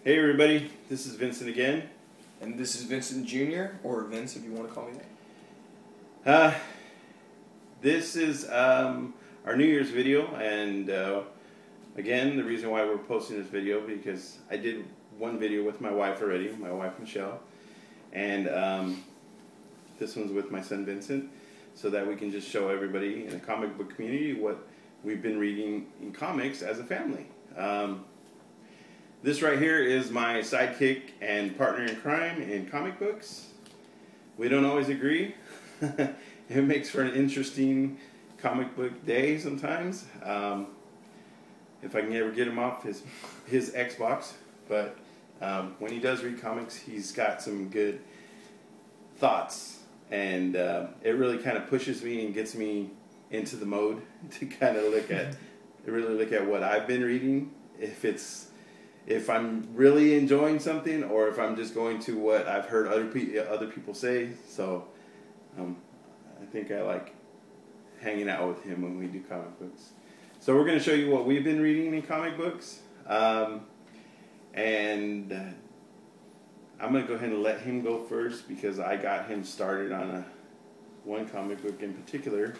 Hey everybody, this is Vincent again. And this is Vincent Jr., or Vince if you want to call me that. This is our New Year's video, and again, the reason why we're posting this video, because I did one video with my wife already, my wife Michelle, and this one's with my son Vincent, so that we can just show everybody in the comic book community what we've been reading in comics as a family. This right here is my sidekick and partner in crime in comic books. We don't always agree. It makes for an interesting comic book day sometimes. If I can ever get him off his Xbox. But when he does read comics, he's got some good thoughts. And it really kind of pushes me and gets me into the mode to kind of really look at what I've been reading. If I'm really enjoying something, or if I'm just going to what I've heard other people say. So I think I like hanging out with him when we do comic books. So we're going to show you what we've been reading in comic books, and I'm going to go ahead and let him go first because I got him started on one comic book in particular.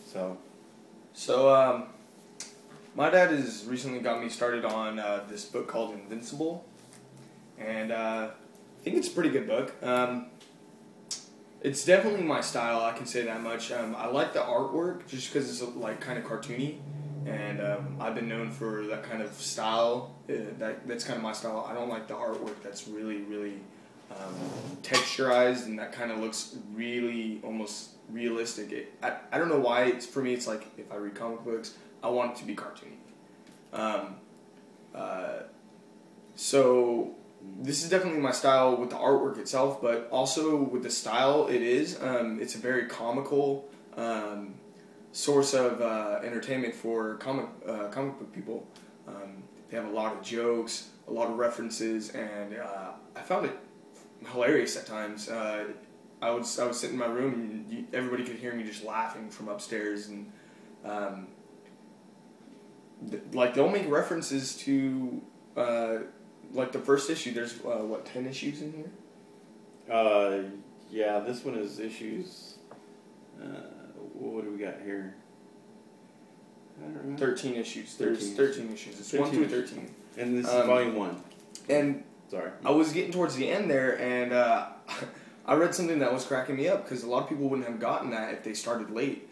So my dad has recently got me started on this book called Invincible, and I think it's a pretty good book. It's definitely my style, I can say that much. I like the artwork just because it's like kind of cartoony, and I've been known for that kind of style. That's kind of my style. I don't like the artwork that's really texturized and that kind of looks really almost realistic. I don't know why. For me, it's like if I read comic books, I want it to be cartoony. So this is definitely my style with the artwork itself, but also with the style it is. It's a very comical source of entertainment for comic book people. They have a lot of jokes, a lot of references, and I found it hilarious at times. I would sit in my room and everybody could hear me just laughing from upstairs, and like they'll make references to like the first issue. There's 10 issues in here? Yeah, this one is issues. What do we got here? I don't remember. 13 issues. There's 13 issues. It's 1 through 13. And this is volume 1. And sorry, I was getting towards the end there, and I read something that was cracking me up because a lot of people wouldn't have gotten that if they started late.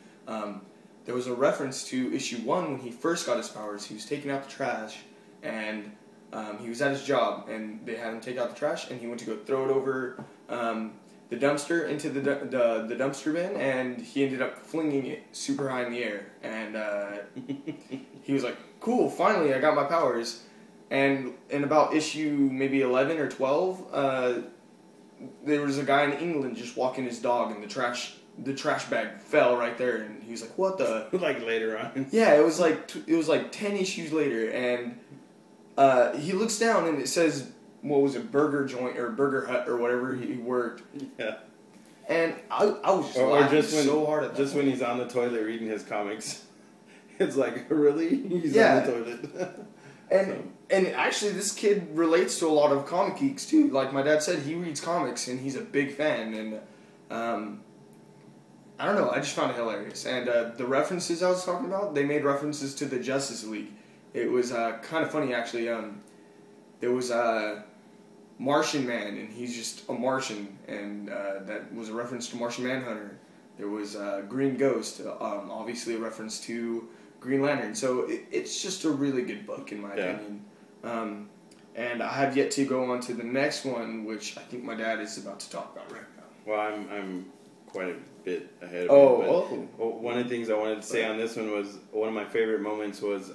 There was a reference to issue 1 when he first got his powers. He was taking out the trash, and he was at his job, and they had him take out the trash, and he went to go throw it over the dumpster into the dumpster bin, and he ended up flinging it super high in the air. And he was like, "Cool, finally, I got my powers." And in about issue maybe 11 or 12, there was a guy in England just walking his dog, and the trash bag fell right there, and he was like, "What the?" Like later on. Yeah, it was like 10 issues later, and he looks down and it says, what was it, Burger Joint or Burger Hut or whatever he worked. Yeah. And I was just laughing so hard at that. Just when he's on the toilet reading his comics, it's like, really? He's on the toilet. And actually, this kid relates to a lot of comic geeks too. Like my dad said, he reads comics and he's a big fan. And I don't know, I just found it hilarious. And the references I was talking about, they made references to the Justice League. It was kind of funny actually. There was Martian Man, and he's just a Martian, and that was a reference to Martian Manhunter. There was Green Ghost, obviously a reference to Green Lantern. So it's just a really good book in my opinion. And I have yet to go on to the next one, which I think my dad is about to talk about right now. Well, I'm quite a bit ahead of him. One of the things I wanted to say on this one was, one of my favorite moments was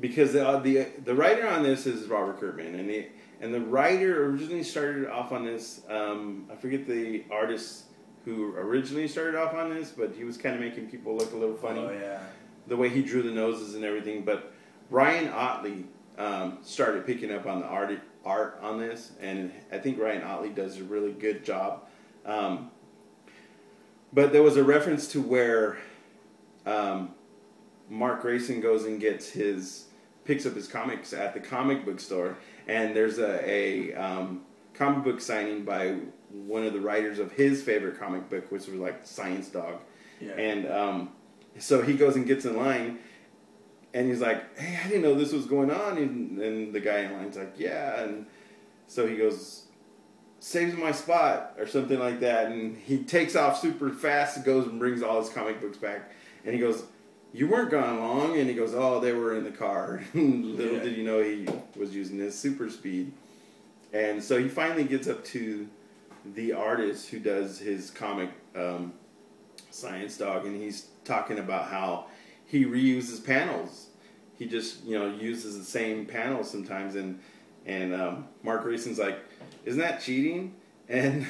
because the writer on this is Robert Kirkman, and the writer originally started off on this. I forget the artist who originally started off on this, but he was kind of making people look a little funny. Oh yeah. The way he drew the noses and everything. But Ryan Ottley started picking up on the art on this, and I think Ryan Ottley does a really good job. But there was a reference to where Mark Grayson goes and gets his picks up his comics at the comic book store, and there's a comic book signing by one of the writers of his favorite comic book, which was like Science Dog. Yeah. And so he goes and gets in line, and he's like, "Hey, I didn't know this was going on." And the guy in line's like, "Yeah." And so he goes, "Saves my spot," or something like that. And he takes off super fast, goes and brings all his comic books back. And he goes, "You weren't gone long." And he goes, "Oh, they were in the car." Little did you know he was using his super speed. And so he finally gets up to the artist who does his comic, Science Dog, and he's talking about how he reuses panels. He just, uses the same panels sometimes. And Mark Grayson's like, "Isn't that cheating?" And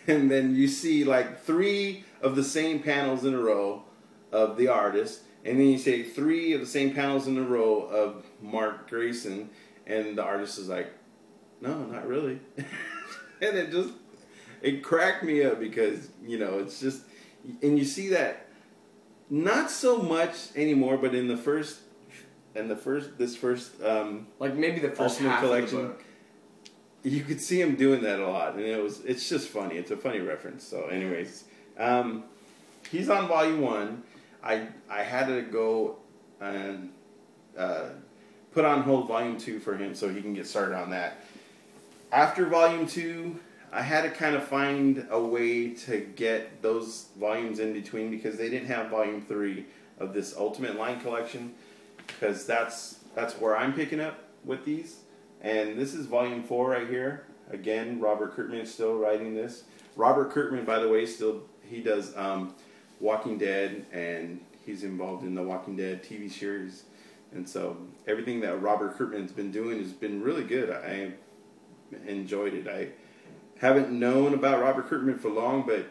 then you see like 3 of the same panels in a row of the artist, and then you say 3 of the same panels in a row of Mark Grayson, and the artist is like, "No, not really." And it cracked me up because, it's just, and you see that not so much anymore, but in this first like maybe the first Ultimate half Collection, of the book. you could see him doing that a lot, and it's just funny. It's a funny reference. So, anyways, he's on volume 1. I had to go and put on hold volume 2 for him so he can get started on that. After volume 2, I had to kind of find a way to get those volumes in between because they didn't have volume 3 of this Ultimate Line collection, because that's where I'm picking up with these. And this is volume 4 right here. Again, Robert Kirkman is still writing this. Robert Kirkman, by the way, he does Walking Dead, and he's involved in the Walking Dead TV series. And so everything that Robert Kirkman's been doing has been really good. I enjoyed it. I haven't known about Robert Kirkman for long, but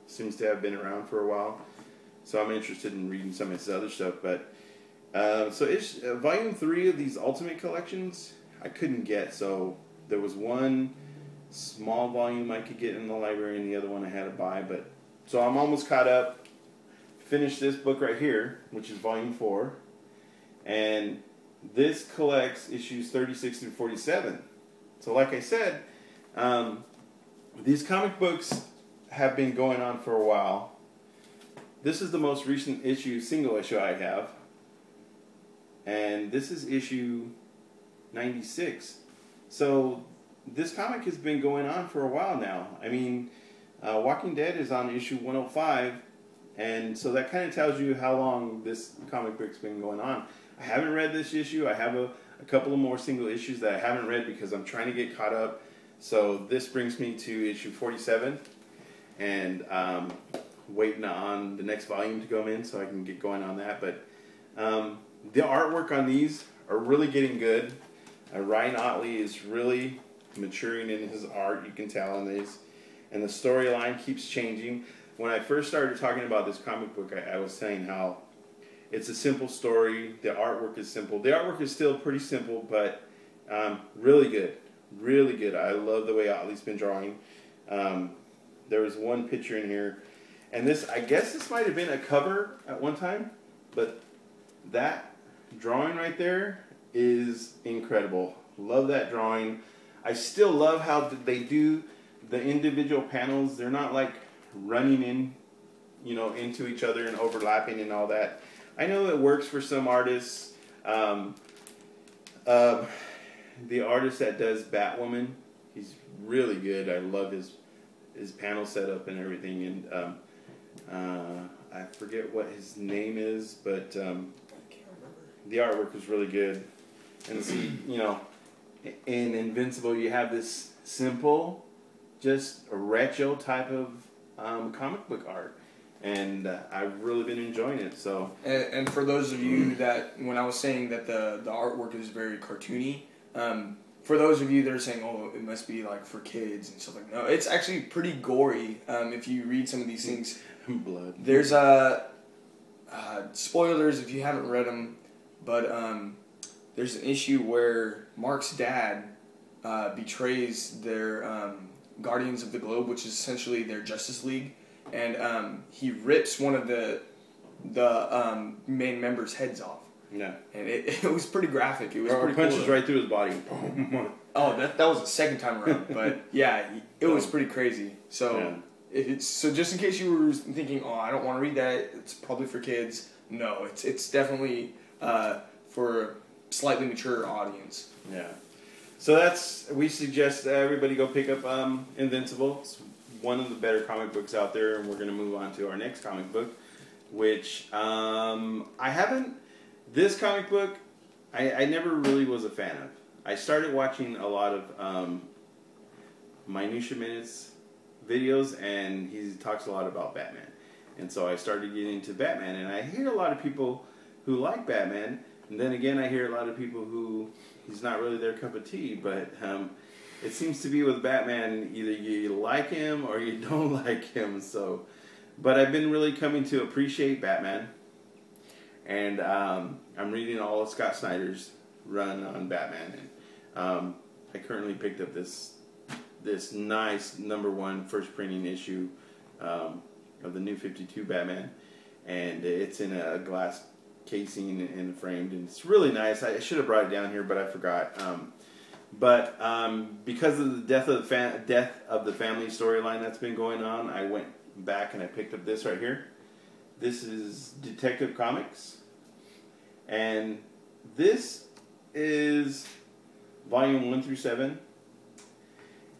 seems to have been around for a while. So I'm interested in reading some of his other stuff. But so it's volume 3 of these Ultimate collections I couldn't get. So there was one small volume I could get in the library, and the other one I had to buy. But so I'm almost caught up. Finished this book right here, which is volume 4, and this collects issues 36 through 47. So like I said, these comic books have been going on for a while. This is the most recent single issue I have. And this is issue 96. So this comic has been going on for a while now. I mean, Walking Dead is on issue 105. And so that kind of tells you how long this comic book's been going on. I haven't read this issue. I have a couple of more single issues that I haven't read because I'm trying to get caught up. So this brings me to issue 47, and waiting on the next volume to go in so I can get going on that. But the artwork on these are really getting good. Ryan Otley is really maturing in his art. You can tell in these, and the storyline keeps changing. When I first started talking about this comic book, I was saying how it's a simple story. The artwork is simple. The artwork is still pretty simple, but really good. Really good. I love the way Otley's been drawing. There was one picture in here, and I guess this might have been a cover at one time, but that drawing right there is incredible. Love that drawing. I still love how they do the individual panels. They're not like running into each other and overlapping and all that. I know it works for some artists. The artist that does Batwoman, he's really good. I love his panel setup and everything. And I forget what his name is, but I can't remember. The artwork was really good. And see, in Invincible, you have this simple, just a retro type of comic book art, and I've really been enjoying it. So, and for those of you that, when I was saying that the artwork is very cartoony, for those of you that are saying, "Oh, it must be like for kids and stuff," like, no, it's actually pretty gory. If you read some of these things, blood. There's spoilers if you haven't read them, but there's an issue where Mark's dad betrays their Guardians of the Globe, which is essentially their Justice League, and he rips one of the main members' heads off. Yeah. And it was pretty graphic. It was or pretty punches cool. right through his body. Oh, that was the second time around. But yeah, it was pretty crazy. So so just in case you were thinking, oh, I don't want to read that, it's probably for kids. No, it's definitely for a slightly mature audience. Yeah. So we suggest everybody go pick up Invincible. It's one of the better comic books out there, and we're going to move on to our next comic book, which this comic book, I never really was a fan of. I started watching a lot of Minutia Minutes videos, and he talks a lot about Batman. And so I started getting into Batman, and I hear a lot of people who like Batman, and then again I hear a lot of people who he's not really their cup of tea, but it seems to be with Batman, either you like him or you don't like him. So, but I've been really coming to appreciate Batman, and I'm reading all of Scott Snyder's run on Batman, and I currently picked up this nice #1 first printing issue of the new 52 Batman, and it's in a glass casing and framed, and it's really nice. I should have brought it down here, but I forgot. But because of the death of the family storyline that's been going on, I went back and I picked up this right here. This is Detective Comics, and this is volume 1 through 7.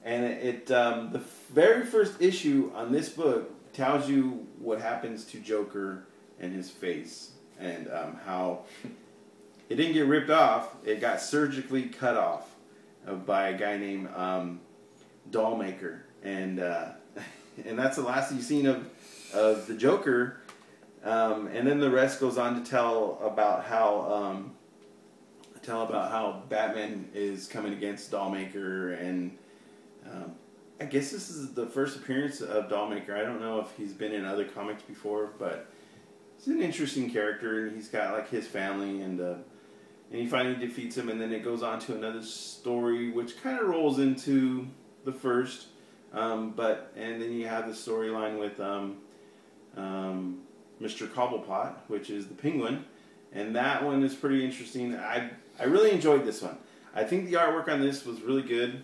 And the very first issue on this book tells you what happens to Joker and his face, and how it didn't get ripped off; it got surgically cut off by a guy named Dollmaker, and that's the last you've seen of the Joker. And then the rest goes on to tell about how Batman is coming against Dollmaker, and I guess this is the first appearance of Dollmaker. I don't know if he's been in other comics before, but he's an interesting character, and he's got like his family, and he finally defeats him, and then it goes on to another story, which kind of rolls into the first, and then you have the storyline with Mr. Cobblepot, which is the Penguin, and that one is pretty interesting. I really enjoyed this one. I think the artwork on this was really good.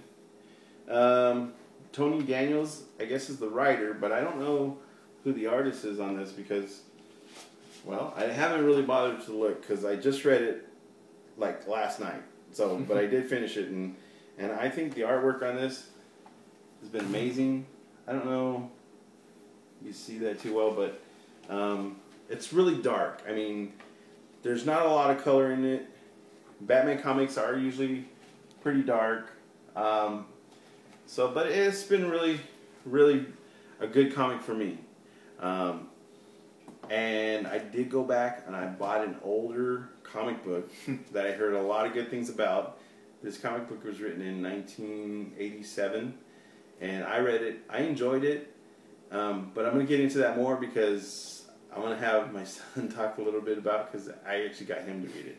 Tony Daniels, I guess, is the writer, but I don't know who the artist is on this because, well, I haven't really bothered to look because I just read it like last night. So, but I did finish it, and I think the artwork on this has been amazing. I don't know if you see that too well, but it's really dark. I mean, there's not a lot of color in it. Batman comics are usually pretty dark. But it's been really, really a good comic for me. And I did go back and I bought an older comic book that I heard a lot of good things about. This comic book was written in 1987, and I read it. I enjoyed it, but I'm going to get into that more because I want to have my son talk a little bit about, because I actually got him to read it.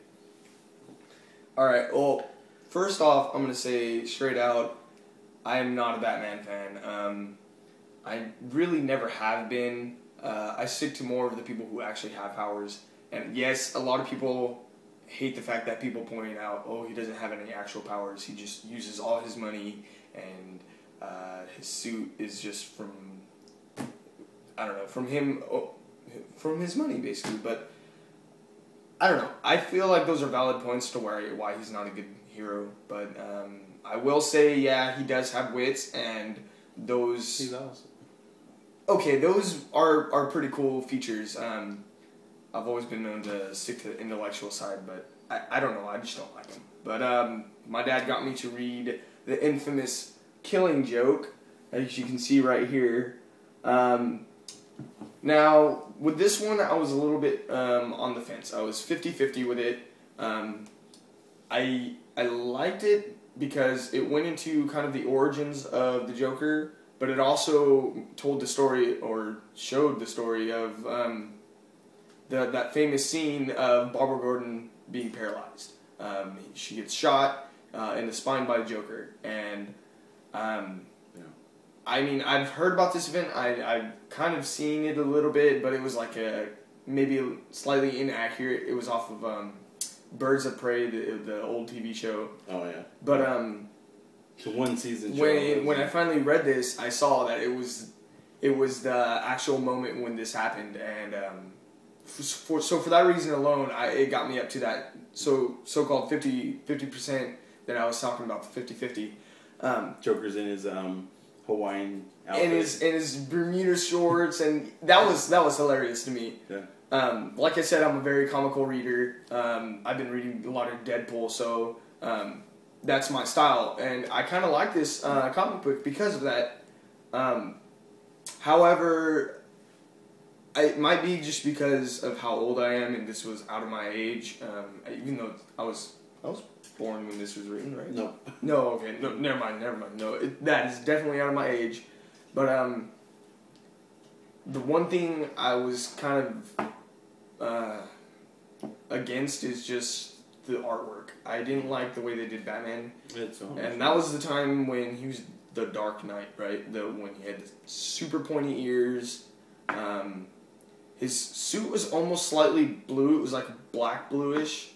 All right. Well, first off, I'm going to say straight out, I am not a Batman fan. I really never have been. I stick to more of the people who actually have powers. And yes, a lot of people hate the fact that people point out, oh, he doesn't have any actual powers. He just uses all his money, and his suit is just from, I don't know, from him, from his money, basically. But I don't know. I feel like those are valid points to why he's not a good hero. But I will say, yeah, he does have wits, and those... He's awesome. Okay, those are pretty cool features. I've always been known to stick to the intellectual side, but I don't know, I just don't like them. But my dad got me to read the infamous Killing Joke, as you can see right here. Now, with this one, I was a little bit on the fence. I was 50-50 with it. I liked it because it went into kind of the origins of the Joker, but it also told the story, or showed the story of that famous scene of Barbara Gordon being paralyzed. She gets shot in the spine by the Joker, and I mean, I've heard about this event. I've kind of seen it a little bit, but it was like maybe slightly inaccurate. It was off of Birds of Prey, the old TV show. Oh yeah. But the one season show. When I finally read this, I saw that it was the actual moment when this happened, and for that reason alone, it got me up to that so-called 50% that I was talking about, 50-50. Joker's in his Hawaiian outfit. And his Bermuda shorts, and that was hilarious to me. Yeah. Like I said, I'm a very comical reader. I've been reading a lot of Deadpool, so that's my style, and I kind of like this comic book because of that. However, it might be just because of how old I am, and this was out of my age. Even though I was born when this was written, right? No. No, okay. No, never mind. No, that is definitely out of my age. But the one thing I was kind of against is just the artwork. I didn't like the way they did Batman. And that was the time when he was the Dark Knight, right? When he had the super pointy ears. His suit was almost slightly blue. It was like black bluish.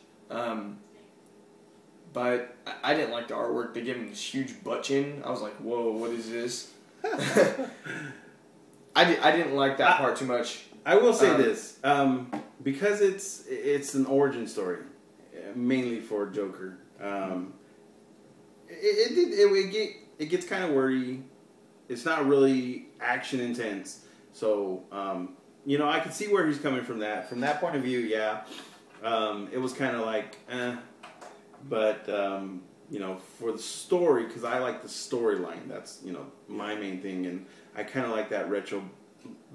But I didn't like the artwork. They gave him this huge butt chin. I was like, whoa, what is this? I didn't like that part too much. I will say this. Because it's an origin story, mainly for Joker. It gets kind of wordy. It's not really action intense. So, I can see where he's coming from that. From that point of view, yeah. It was kind of like, But, for the story, because I like the storyline, that's, my main thing. And I kind of like that retro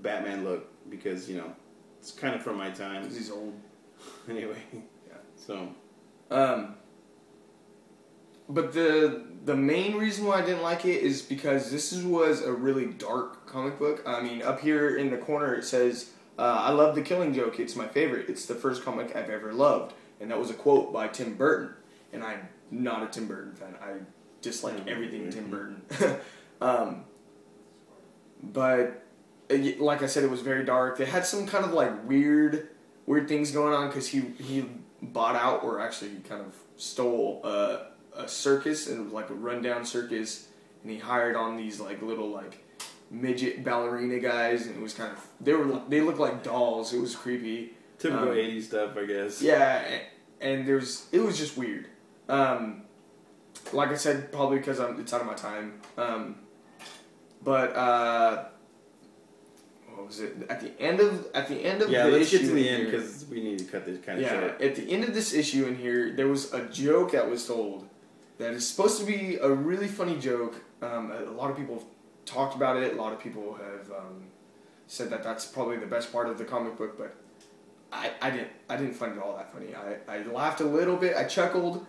Batman look because, it's kind of from my time. Because he's old. Anyway, yeah. So. But the main reason why I didn't like it is because this was a really dark comic book. I mean, up here in the corner it says, I love The Killing Joke. It's my favorite. It's the first comic I've ever loved. And that was a quote by Tim Burton. And I'm not a Tim Burton fan. I dislike everything Tim Burton. But like I said, it was very dark. They had some kind of like weird things going on because he bought out, or actually he kind of stole a circus, and it was like a rundown circus, and he hired on these like little like midget ballerina guys, and it was kind of they looked like dolls. It was creepy. Typical 80s stuff, I guess. Yeah, and it was just weird. Like I said, probably because it's out of my time. But what was it? At the end of yeah, the let's issue get to the end because we need to cut this kind of short. At the end of this issue in here, there was a joke that was told that is supposed to be a really funny joke. A lot of people have talked about it. A lot of people have said that that's probably the best part of the comic book, but I didn't find it all that funny. I laughed a little bit. I chuckled,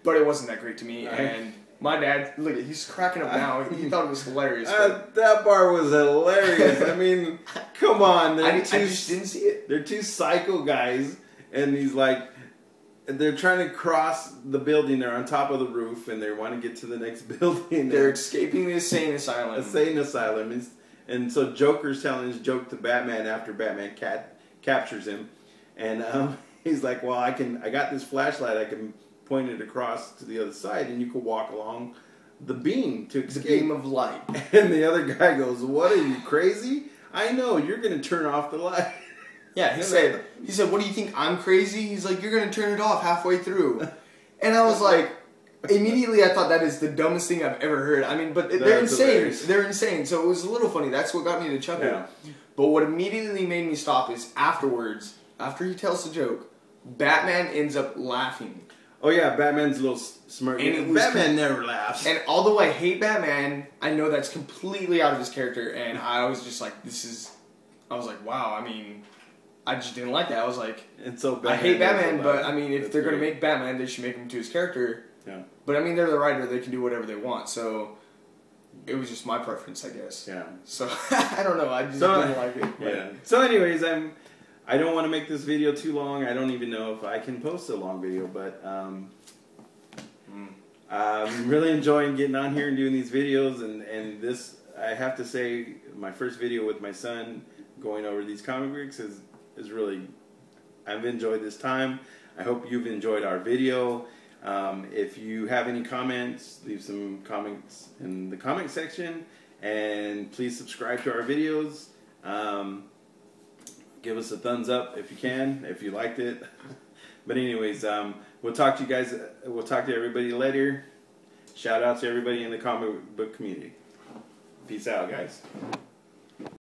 but it wasn't that great to me. And my dad, look, he's cracking up now. He thought it was hilarious. That part was hilarious. I mean, come on. I just didn't see it. They're two psycho guys, and he's like, they're trying to cross the building. They're on top of the roof, and they want to get to the next building. They're escaping the insane asylum. And so Joker's telling his joke to Batman after Batman captures him, and he's like, "Well, I got this flashlight. I can point it across to the other side, and you can walk along the beam to escape." The beam of light. And the other guy goes, "What, are you crazy? I know you're going to turn off the light." Yeah, he said, "What do you think? I'm crazy?" He's like, "You're going to turn it off halfway through." And I was like, immediately I thought that is the dumbest thing I've ever heard. I mean, but they're insane. Hilarious. They're insane. So it was a little funny. That's what got me to chuckle. Yeah. But what immediately made me stop is afterwards, after he tells the joke, Batman ends up laughing. Oh yeah, Batman's a little smirk. And Batman never laughs. And although I hate Batman, I know that's completely out of his character. And I was just like, I was like, wow. I mean, I just didn't like that. I was like, and so I hate Batman, but I mean, if they're going to make Batman, they should make him to his character. Yeah. But I mean, they're the writer; they can do whatever they want. So it was just my preference, I guess. Yeah. So I don't know. I just didn't like it. Yeah. So, anyways, I don't want to make this video too long. I don't even know if I can post a long video, but I'm really enjoying getting on here and doing these videos. And this, I have to say, my first video with my son going over these comic books is really, I've enjoyed this time. I hope you've enjoyed our video. If you have any comments, leave some comments in the comment section, and please subscribe to our videos. Give us a thumbs up if you can, if you liked it. But anyways, we'll talk to you guys. We'll talk to everybody later. Shout out to everybody in the comic book community. Peace out, guys.